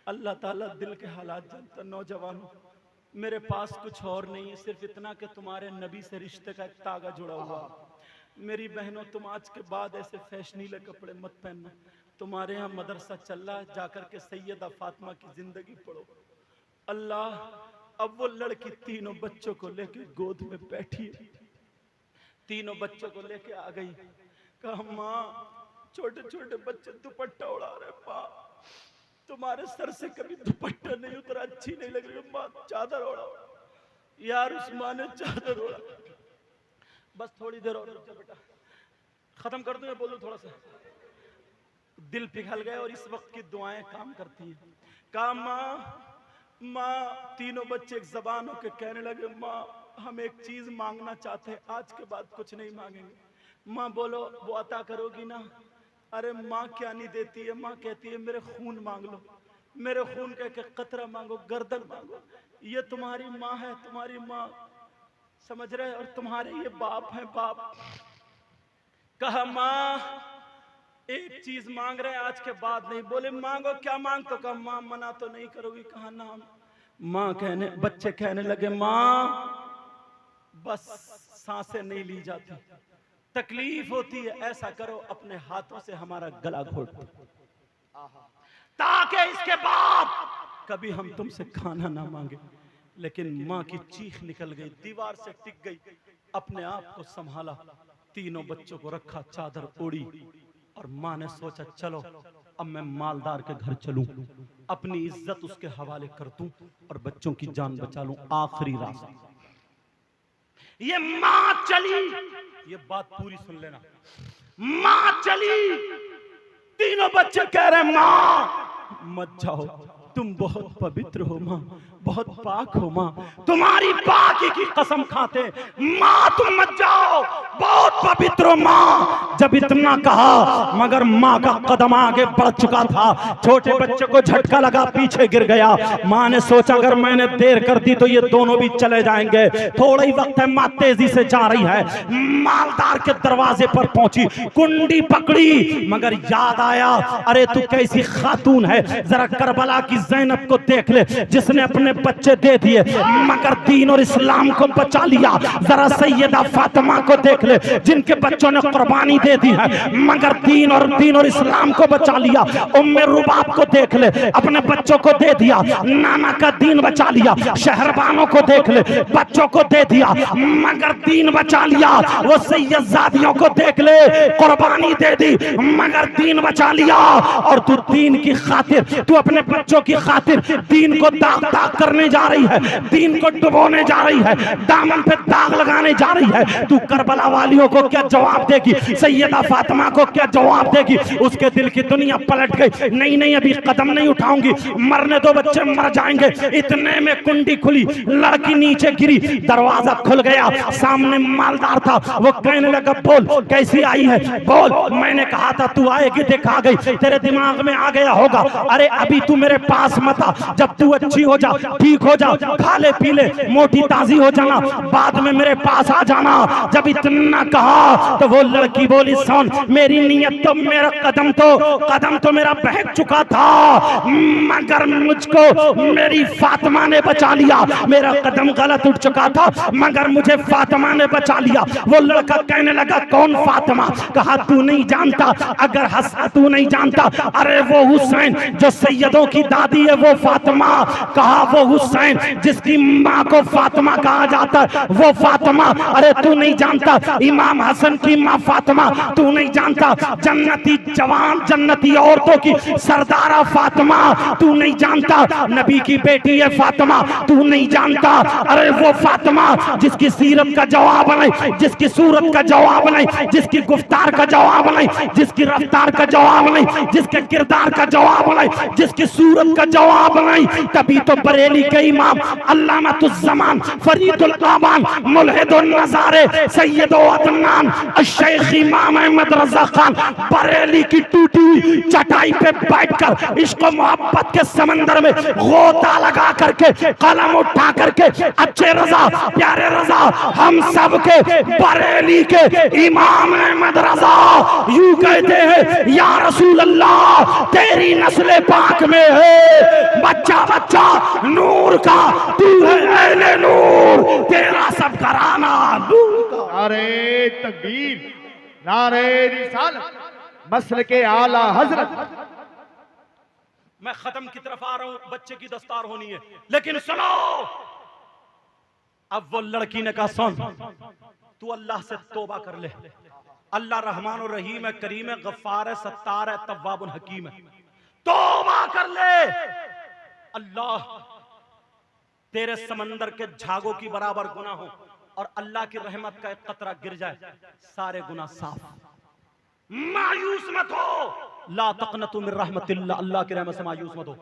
अल्लाह ताला दिल के हालात जानता। नौजवानों मेरे पास कुछ और नहीं है, सिर्फ इतना कि तुम्हारे नबी से रिश्ते का एक तागा जुड़ा हुआ। मेरी बहनों तुम आज के बाद ऐसे फैशनीले कपड़े मत पहनना, तुम्हारे यहाँ मदरसा चल रहा है, जाकर के सैयदा फातिमा की जिंदगी पढ़ो। अल्लाह अब वो लड़की तीनों बच्चों को लेके गोद में बैठी है, तीनों बच्चों को लेके आ गई, कहा माँ छोटे छोटे बच्चे दुपट्टा उड़ा रहे, माँ तुम्हारे सर से कभी दुपट्टा नहीं उतरा, अच्छी नहीं लग रही माँ, चादर ओढ़ा। यार उस माँ ने चादर ओढ़ा, बस थोड़ी देर और बेटा खत्म कर दूं या बोलूं थोड़ा सा। दिल पिघल गए और इस वक्त की दुआएं काम करती हैं। कहा माँ तीनों बच्चे एक जबान होकर कहने लगे माँ हम एक चीज मांगना चाहते हैं, आज के बाद कुछ नहीं मांगेंगे। माँ बोलो वो अता करोगी ना? अरे माँ क्या नहीं देती है, माँ कहती है मेरे खून मांग लो, मेरे खून कह के कतरा मांगो, गर्दन मांगो। ये तुम्हारी माँ है, तुम्हारी माँ, समझ रहे, और तुम्हारे ये बाप है बाप। कहा माँ एक चीज मांग रहे आज के बाद नहीं। बोले मांगो, क्या मांग? तो कहा माँ मना तो नहीं करोगी? कहा ना। माँ कहने, बच्चे कहने लगे माँ बस सांसें नहीं ली जाती, तकलीफ होती है, ऐसा करो अपने हाथों से हमारा गला घोट दो ताकि इसके बाद कभी हम तुमसे खाना ना मांगे। लेकिन माँ की चीख निकल गई, दीवार से टिक गई, अपने आप को संभाला, तीनों बच्चों को रखा, चादर ओढ़ी और माँ ने सोचा चलो अब मैं मालदार के घर चलूं, अपनी इज्जत उसके हवाले कर दूं और बच्चों की जान बचा लूं। आखिरी रास्ता ये माँ चली, ये बात पूरी सुन लेना। माँ चली, तीनों बच्चे कह रहे माँ मत जाओ, तुम बहुत पवित्र हो माँ, बहुत पाक हो माँ, तुम्हारी पाकी की कसम खाते माँ तुम मत जाओ, बहुत पवित्र हो माँ। जब इतना कहा मगर माँ का कदम आगे बढ़ चुका था, छोटे बच्चे को झटका लगा, पीछे गिर गया। माँ ने सोचा अगर मैंने देर कर दी तो ये दोनों भी चले जाएंगे। थोड़ा ही वक्त है, माँ तेजी से जा रही है, मालदार के दरवाजे पर पहुंची, कुंडी पकड़ी, मगर याद आया अरे तू कैसी खातून है, जरा करबला की ज़ैनब को देख ले जिसने अपने बच्चे दे दिए मगर दीन और इस्लाम को बचा लिया। जरा सैयदा फातिमा को देख ले जिनके बच्चों ने कुर्बानी दे दी है मगर दीन और इस्लाम को बचा लिया। उम्मे रुबाब को देख ले, अपने बच्चों को दे दिया, नाना का दीन बचा लिया। शहरबानों को देख ले, बच्चों को दे दिया मगर दीन बचा लिया। वो सैयदजादियों को देख ले, कुर्बानी दे दी मगर दीन बचा लिया। और तू दीन की खातिर, तू अपने बच्चों की खातिर दीन को दाग दाग करने जा रही है, दीन को डुबोने जा रही है, दामन पे दाग लगाने जा रही है। तू करबला वालियों को क्या जवाब देगी, सैयदा फातिमा को क्या जवाब देगी? उसके दिल की दुनिया पलट गई। नहीं नहीं अभी कदम नहीं उठाऊंगी, मरने दो, बच्चे मर जाएंगे। इतने में कुंडी खुली, लड़की नीचे गिरी, दरवाजा खुल गया, सामने मालदार था। वो कहने लगा बोल कैसी आई है, बोल। मैंने कहा था तू आएगी, देखा गई, तेरे दिमाग में आ गया होगा। अरे अभी तू मेरे पास मत आ, जब तू अच्छी हो जा, ठीक हो जा, खा ले पी ले, मोटी ताजी हो जाना, बाद में मेरे पास आ जाना। जब इतना कहा तो वो लड़की बोली सुन, मेरी नीयत तो, मेरा कदम तो मेरा बहक चुका था मगर मुझको मेरी फातिमा ने बचा लिया। मेरा कदम गलत उठ चुका था मगर मुझे फातिमा ने बचा लिया। वो लड़का कहने लगा कौन फातिमा? कहा तू नहीं जानता, अगर हंसा तू नहीं जानता, अरे वो हुसैन जो सैयदों की दादी है वो फातिमा। कहा वो हुसैन जिसकी माँ को फातिमा कहा जाता है वो फातिमा। अरे तू नहीं जानता, इमाम हसन की माँ फातिमा तू नहीं जानता, जन्नती जवान जन्नती औरतों की सरदारा फातिमा तू नहीं जानता, नबी की बेटी है फातिमा तू नहीं जानता। अरे वो फातिमा जिसकी सीरत का जवाब नहीं, जिसकी सूरत का जवाब नहीं, जिसकी गुफ्तार का जवाब नहीं, जिसकी रफ्तार का जवाब नहीं, जिसके किरदार का जवाब नहीं, जिसकी सूरत का जवाब नहीं। तभी तो बरेली के इमाम अल्लामातुज़्ज़मान फरीदुल आवान मुल्हिदुन नज़ारे सैयद अदनान शेख इमाम अहमद रज़ा खान बरेली की टूटी हुई चटाई पे बैठकर इश्क मोहब्बत के समंदर में गोता लगा करके कलम उठा करके अच्छे रजा प्यारे रजा हम सब के बरेली के इमाम अहमद रजा यूं कहते हैं या रसूल अल्लाह तेरी नस्ल पाक में है बच्चा बच्चा नूर का, तू है अहले नूर, तेरा सब घराना नूर का। नारे तकबीर, नारे रिसालत, मसल के आला हजरत। मैं खत्म की तरफ आ रहा हूं, बच्चे की दस्तार होनी है, लेकिन सुनो। अब वो लड़की ने कहा सुन, तू अल्लाह से तौबा कर ले, अल्लाह रहमान और रहीम है, करीम है, गफ्फार है, सत्तार है, तव्वाबुन हकीम है, तौबा कर ले। अल्लाह तेरे समंदर के झागों की बराबर गुनाह हो और अल्लाह की रहमत का एक कतरा गिर जाए, सारे गुनाह साफ। मायूस मत हो, ला तक़नतु मिन रहमतिल्लाह, अल्लाह की रहमत से मायूस मत हो,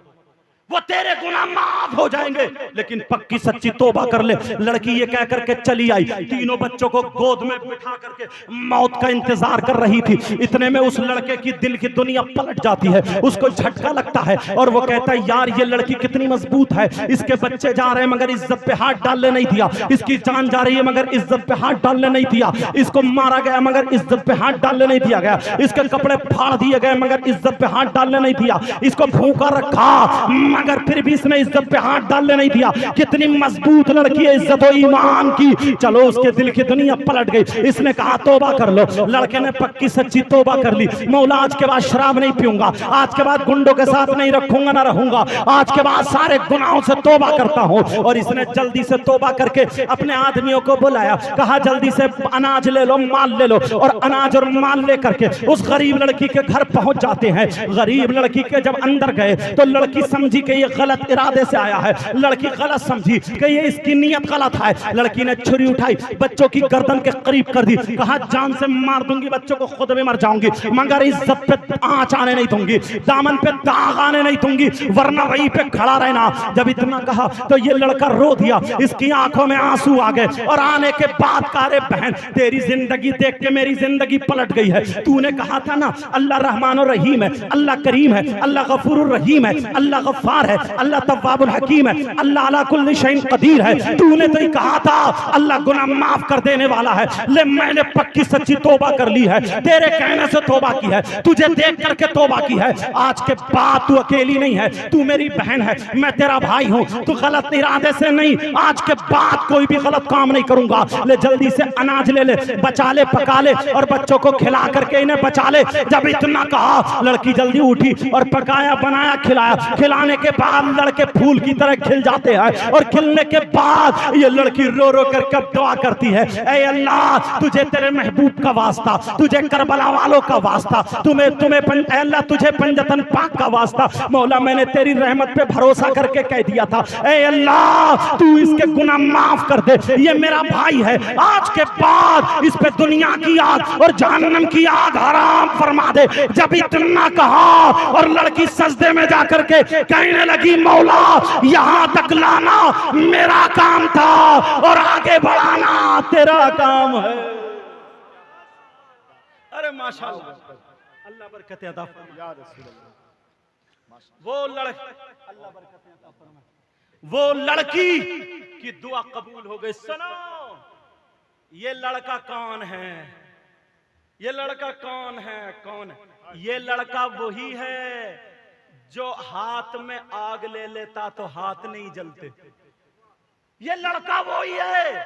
वो तेरे गुनाह माफ हो जाएंगे, लेकिन पक्की सच्ची तौबा कर ले। लड़की ये कह करके चली आई, तीनों बच्चों को गोद में बिठा करके मौत का इंतजार कर रही थी। इतने में उस लड़के की दिल की दुनिया पलट जाती है, उसको झटका लगता है और वो कहता है यार ये लड़की कितनी मजबूत है, इसके बच्चे जा रहे हैं मगर इज्जत पे हाथ डालने नहीं दिया, इसकी जान जा रही है मगर इज्जत पे हाथ डालने नहीं दिया, इसको मारा गया मगर इज्जत पे हाथ डालने नहीं दिया गया, इसके कपड़े फाड़ दिए गए मगर इज्जत पे हाथ डालने नहीं दिया, इसको भूखा रखा मगर फिर भी इसने इज्जत पे हाथ डालने नहीं दिया। कितनी मजबूत लड़की है, इज्जत और ईमान की। चलो उसके दिल की दुनिया पलट गई, इसने कहा तौबा कर लो। लड़के ने पक्की सच्ची तौबा कर ली, मौला आज के बाद शराब नहीं पीऊंगा, आज के बाद गुंडों के साथ नहीं रखूंगा ना रहूंगा, आज के बाद सारे गुनाहों से तौबा करता हूं। और इसने जल्दी से तौबा करके अपने आदमियों को बुलाया, कहा जल्दी से अनाज ले लो, माल ले लो, और अनाज और माल लेकर के उस गरीब लड़की के घर पहुंच जाते हैं। गरीब लड़की के जब अंदर गए तो लड़की समझी कि ये गलत इरादे से आया है, लड़की गलत समझी कि ये इसकी नीयत गलत है। लड़की ने छुरी उठाई, बच्चों की गर्दन के करीब कर दी, कहा जान से मार दूंगी बच्चों को, खुद भी मर जाऊंगी, मगर इज्जत पे आंच आने नहीं दूंगी, दामन पे दाग आने नहीं दूंगी, वरना वहीं पे खड़ा रहना। जब इतना कहा तो ये लड़का रो दिया, इसकी आंखों में आंसू आ गए और आने के बाद कहा रे बहन तेरी जिंदगी देख के मेरी जिंदगी पलट गई है। तूने कहा था ना अल्लाह रहमान और रहीम है, अल्लाह करीम है, अल्लाह गफूर रहीम है, अल्लाह गफ्फार है, अल्लाह तव्वाबुल हकीम है, अल्लाह अला कुल्ली शैइन कदीर है। तूने तो ही कहा था अल्लाह गुनाह माफ कर देने वाला है। ले मैंने पक्की सच्ची तौबा कर ली है, तेरे कहने से तौबा की है, तुझे देख करके तौबा की है। आज के बाद तू अकेली नहीं है, तू मेरी बहन है, मैं तेरा भाई हूँ, तू गलत इरादे से नहीं, आज के बाद कोई भी गलत काम नहीं करूंगा। ले जल्दी से अनाज ले ले, बचा ले, पका ले और बच्चों को खिला करके इन्हें बचा ले। जब इतना कहा लड़की जल्दी उठी और पकाया, बनाया, खिलाया। खिलाने के बाद लड़के फूल की तरह खिल जाते हैं और खिलने के बाद ये लड़की रो रो कर कब दुआ करती है, ऐ अल्लाह तुझे तेरे महबूब का वास्ता, तुझे करबला वालों का वास्ता, तुम्हें अल्लाह तुझे पंजतन पाक का वास्ता, मौला मैंने तेरी रहमत पे भरोसा करके कह दिया था, ऐ अल्लाह तू इसके गुनाह माफ कर दे, ये मेरा भाई है, आज के बाद इस पे दुनिया की आग और जहन्नम की आग हराम फरमा दे। जब इतना कहा और लड़की सजदे में जाकर के कहने लगी मौला यहां तक लाना मेरा काम था और आगे बढ़ाना तेरा काम है। अरे माशाअल्लाह, अल्लाह बरकत अता फरमाए। वो लड़की की दुआ कबूल हो गई। सुनो ये लड़का कौन है, ये लड़का कौन है, कौन है? ये लड़का वही है जो हाथ में आग ले लेता तो हाथ नहीं जलते। ये लड़का वही है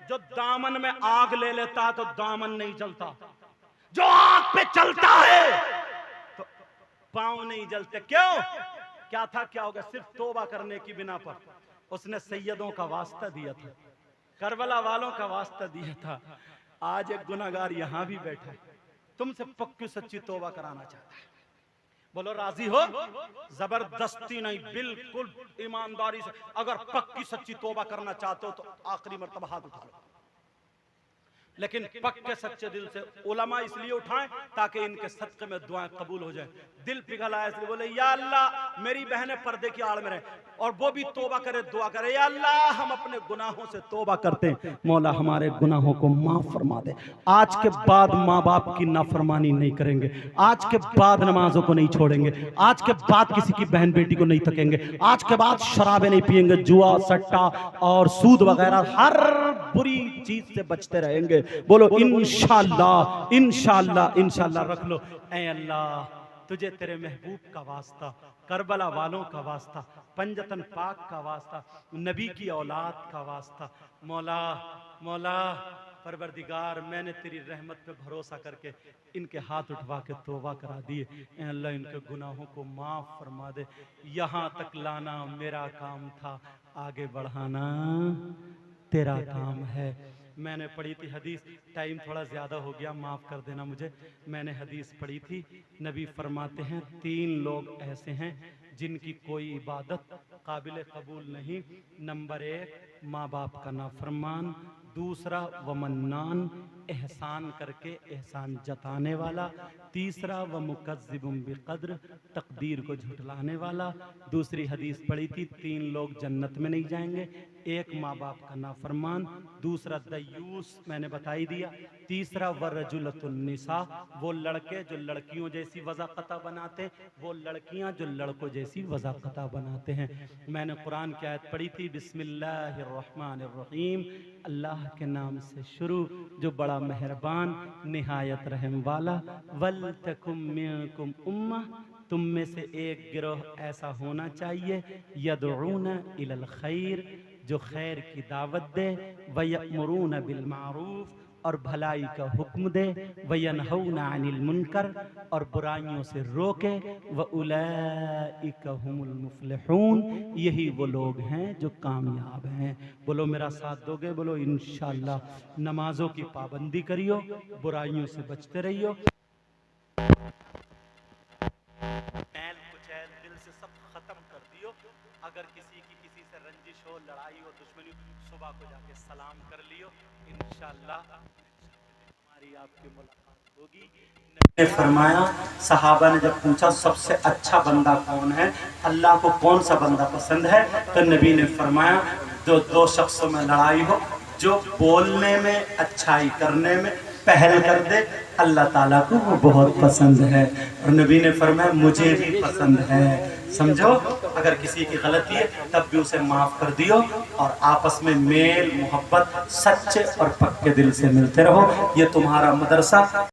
जो दामन में आग ले लेता तो दामन नहीं जलता, जो आग पे चलता है तो पांव नहीं जलते। क्यों? क्या था, क्या होगा? सिर्फ तौबा करने की बिना पर उसने सैयदों का वास्ता दिया था, करबला वालों का वास्ता दिया था। आज एक गुनाहगार यहां भी बैठा है, तुमसे पक्की सच्ची तौबा कराना चाहता है। बोलो राजी हो? जबरदस्ती नहीं, बिल्कुल ईमानदारी से। अगर पक्की सच्ची तौबा करना चाहते हो तो आखिरी मर्तबा हाथ उठा लो, लेकिन पक्के सच्चे दिल से। उलमा इसलिए उठाएं ताकि इनके सदक़े में दुआएं कबूल हो जाए। दिल पिघल आए इसलिए बोले या अल्लाह मेरी बहनें पर्दे की आड़ में रहे और वो भी तौबा करे, दुआ करे, या अल्लाह हम अपने गुनाहों से तौबा करते हैं, मौला हमारे गुनाहों को माफ फरमा दे। आज के बाद माँ बाप की नाफरमानी नहीं करेंगे, आज के बाद नमाजों को नहीं छोड़ेंगे, आज के बाद किसी की बहन बेटी को नहीं तकेंगे, आज के बाद शराबें नहीं पिएंगे, जुआ सट्टा और सूद वगैरह हर बुरी चीज से बचते रहेंगे। बोलो इंशाअल्लाह, इंशाअल्लाह, इंशाअल्लाह। रख लो, ऐ अल्लाह तुझे तेरे महबूब का वास्ता, करबला वालों का वास्ता, पंजतन पाक का वास्ता, नबी की औलाद का वास्ता, मौला मौला परवरदिगार मैंने तेरी रहमत पे भरोसा करके इनके हाथ उठवा के तौबा करा दिए। ऐ अल्लाह इनके गुनाहों को माफ फरमा दे। यहाँ तक लाना मेरा काम था, आगे बढ़ाना तेरा काम है। मैंने पढ़ी थी हदीस, टाइम थोड़ा ज़्यादा हो गया, माफ़ कर देना मुझे। मैंने हदीस पढ़ी थी, नबी फरमाते हैं 3 लोग ऐसे हैं जिनकी कोई इबादत काबिल कबूल नहीं। नंबर 1 माँ बाप का नाफरमान, दूसरा वमन्नान एहसान करके एहसान जताने वाला, तीसरा व मुकज़्ज़िबुम बिक़द्र तकदीर को झुठलाने वाला। दूसरी हदीस पढ़ी थी 3 लोग जन्नत में नहीं जाएंगे, एक माँ बाप का नाफरमान, दूसरा दयूस मैंने बताई दिया, तीसरा व रजुलतुन निसा वो लड़के जो लड़कियों जैसी वज़ाक़ता बनाते, वो लड़कियां जो लड़कों जैसी वज़ाक़ता बनाते हैं। मैंने कुरान की आयत पढ़ी थी बिस्मिल्लाहिर्रहमानिर्रहीम, अल्लाह के नाम से शुरू जो बड़ा मेहरबान निहायत रहम वाला। वल तकुम मिनकुम उम्मा, तुम में से एक गिरोह ऐसा होना चाहिए, यदऊना इलल खैर जो खैर की दावत दे, वयअमुरूना बिल मारूफ और भलाई का हुक्म दे, वयनहौना अनिल मुनकर और बुराइयों से रोके, व उलाइका हुमुल मुफ्लिहून यही वो लोग हैं जो कामयाब हैं। बोलो मेरा साथ दोगे? बोलो इंशाअल्लाह। नमाजों की पाबंदी करियो, बुराइयों से बचते रहियो, मैल कुचैल दिल से सब खत्म कर दियो। अगर किसी की किसी से रंजिश हो, लड़ाई हो, दुश्मनी हो, सुबह को जाके सलाम कर लियो, इंशाअल्लाह हमारी आपकी मुलाकात होगी। ने फरमाया, सहाबा ने जब पूछा सबसे अच्छा बंदा कौन है, अल्लाह को कौन सा बंदा पसंद है, तो नबी ने फरमाया जो दो शख्सों में लड़ाई हो, जो बोलने में अच्छाई करने में पहल कर दे, अल्लाह ताला को वो बहुत पसंद है। और नबी ने फरमाया मुझे भी पसंद है। समझो, अगर किसी की गलती है तब भी उसे माफ कर दियो और आपस में मेल मोहब्बत सच्चे और पक्के दिल से मिलते रहो। ये तुम्हारा मदरसा